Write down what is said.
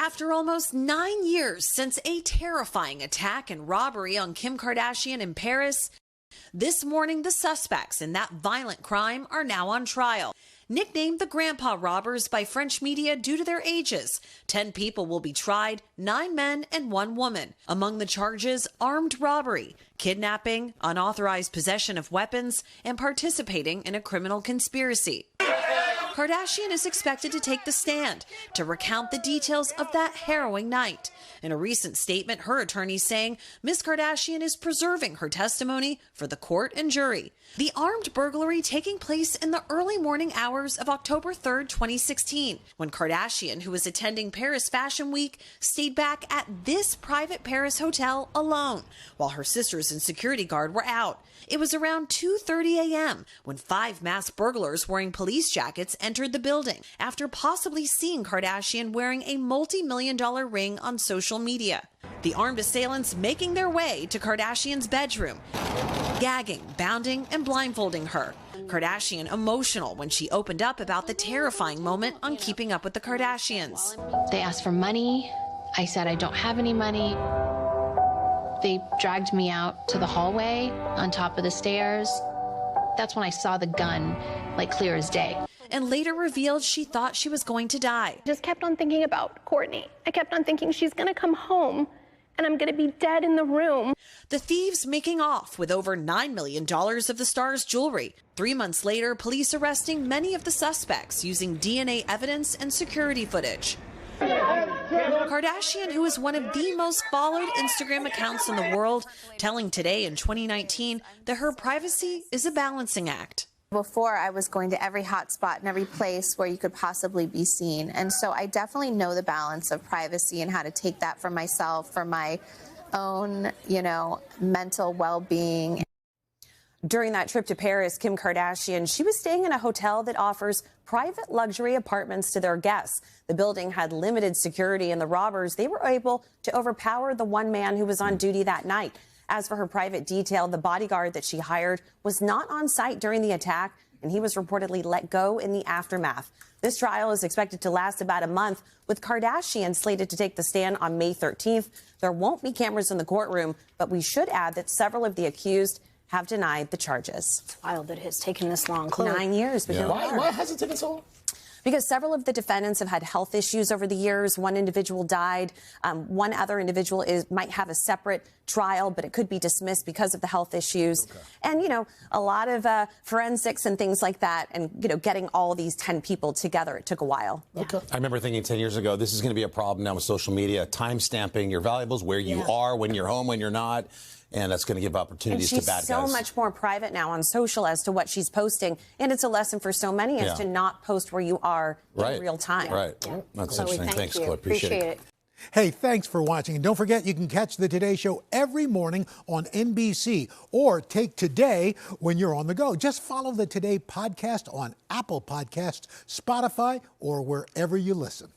After almost 9 years since a terrifying attack and robbery on Kim Kardashian in Paris, this morning the suspects in that violent crime are now on trial. Nicknamed the Grandpa Robbers by French media due to their ages, 10 people will be tried, 9 men and 1 woman. Among the charges, armed robbery, kidnapping, unauthorized possession of weapons, and participating in a criminal conspiracy. Kardashian is expected to take the stand to recount the details of that harrowing night. In a recent statement, her attorney saying Ms. Kardashian is preserving her testimony for the court and jury. The armed burglary taking place in the early morning hours of October 3rd, 2016, when Kardashian, who was attending Paris Fashion Week, stayed back at this private Paris hotel alone, while her sisters and security guard were out. It was around 2:30 a.m. when 5 masked burglars wearing police jackets entered the building after possibly seeing Kardashian wearing a multi-million-dollar ring on social media. The armed assailants making their way to Kardashian's bedroom, gagging, bounding, and blindfolding her. Kardashian emotional when she opened up about the terrifying moment on Keeping Up with the Kardashians. They asked for money. I said I don't have any money. They dragged me out to the hallway on top of the stairs. That's when I saw the gun, like clear as day. And later revealed she thought she was going to die. Just kept on thinking about Courtney. I kept on thinking she's gonna come home and I'm gonna be dead in the room. The thieves making off with over $9 million of the star's jewelry. 3 months later, police arresting many of the suspects using DNA evidence and security footage. Kardashian, who is one of the most followed Instagram accounts in the world, telling Today in 2019 that her privacy is a balancing act. Before, I was going to every hot spot and every place where you could possibly be seen. And so I definitely know the balance of privacy and how to take that for myself, for my own, mental well-being. During that trip to Paris, Kim Kardashian, she was staying in a hotel that offers private luxury apartments to their guests. The building had limited security, and the robbers, they were able to overpower the one man who was on duty that night. As for her private detail, the bodyguard that she hired was not on site during the attack, and he was reportedly let go in the aftermath. This trial is expected to last about a month, with Kardashian slated to take the stand on May 13th. There won't be cameras in the courtroom, but we should add that several of the accused have denied the charges. It's wild that it has taken this long. 9 years. Yeah. Why has it taken so long? Because several of the defendants have had health issues over the years. One individual died. One other individual might have a separate trial, but it could be dismissed because of the health issues. Okay. And, a lot of forensics and things like that. And, getting all these 10 people together, it took a while. Okay. I remember thinking 10 years ago, this is going to be a problem now with social media, time stamping your valuables, where you are, when you're home, when you're not. And that's going to give opportunities to bad guys. She's so much more private now on social as to what she's posting. And it's a lesson for so many is to not post where you are in real time. Right. Yeah. That's interesting. Thanks, Chloe. Appreciate it. Hey, thanks for watching. And don't forget, you can catch the Today Show every morning on NBC or take Today when you're on the go. Just follow the Today podcast on Apple Podcasts, Spotify, or wherever you listen.